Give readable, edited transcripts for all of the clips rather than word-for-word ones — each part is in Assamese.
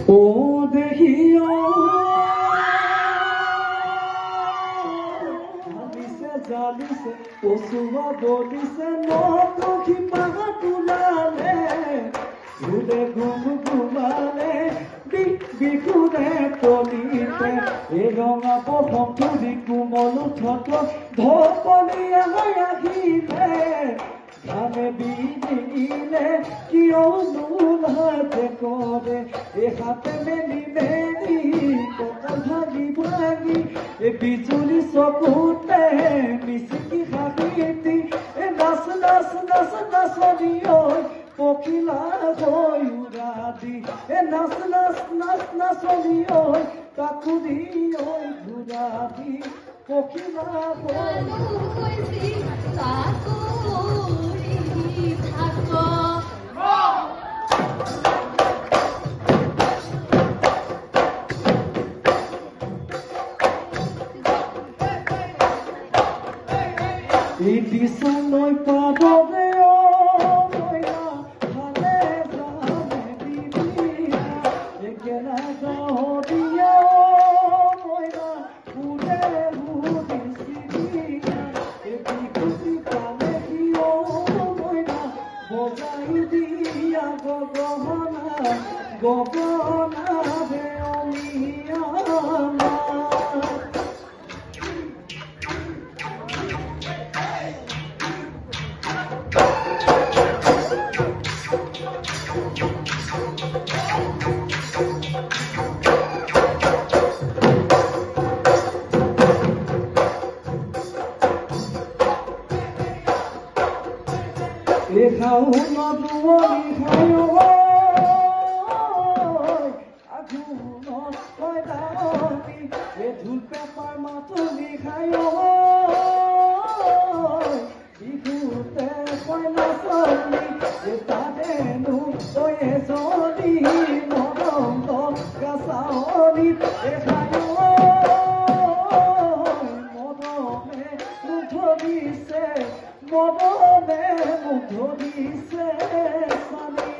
ও দেহিও জালিছে কচুয়া দলিছে নদী পাহা তোলালে ঘুৰে ঘুমালে বিহুৰে তলিতে এই ৰঙা বসন তুলি কোমল উঠত ঢপলিয়া হৈ আহিলে ধানে বিদিলে কিয় নোলাতে কৰে এই হাতে মেলি মেলি কঁকাল ভাগি ভাগি এই বিজুলী চকুতে মিচিকি হাঁহিতি এই নাচ নাচ নাচ নাচনি ঐ পখিলা হৈ উৰা দি এই নাচ নাচ নাচ নাচনি ঐ কাকুৰি ঐ ঘূৰা দি পখিলা হৈ এই দিশলৈ পাবগে মইনা ভালে জানে বিবিয়া একেলা গাহৰিয়া মইনা উৰে উৰিছিয়া এই বিকুটি পালে কিয় মইনা বজাই দিয়া গগনা গগনা দেউলিয়া খাও নদুৱনি খায় আঘোণ কইলানি এই ঢোল পেপাৰ মাতনি খায় বিহুতে কইলা চলি এই তাদেনো তই এজনী মৰম গাছাৱনি এই খায় মৰমে মুঠ দিছে মৰমে মুঠ দিছে স্বামী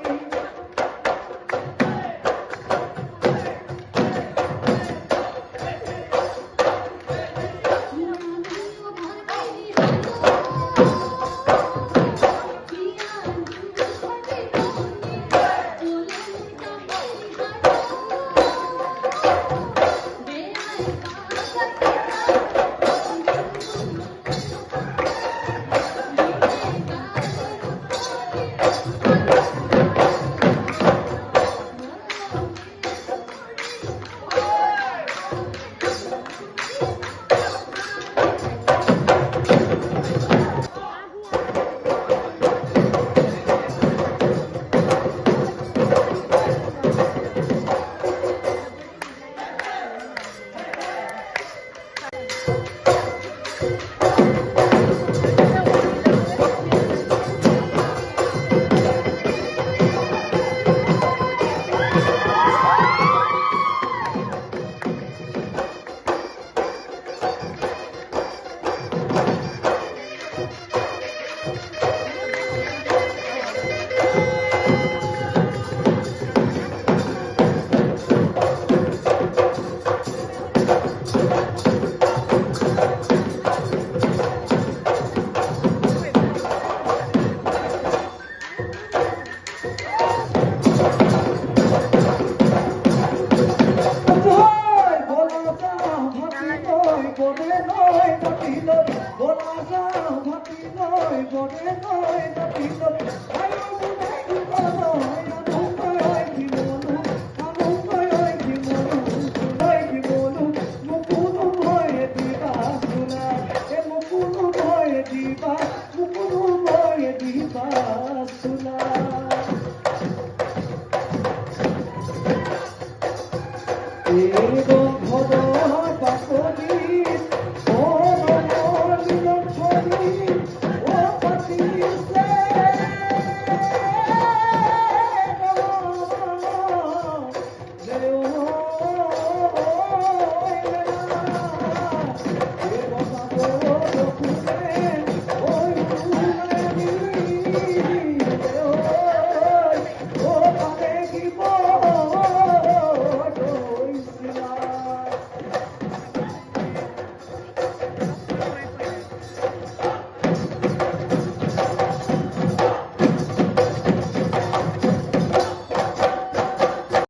Bora,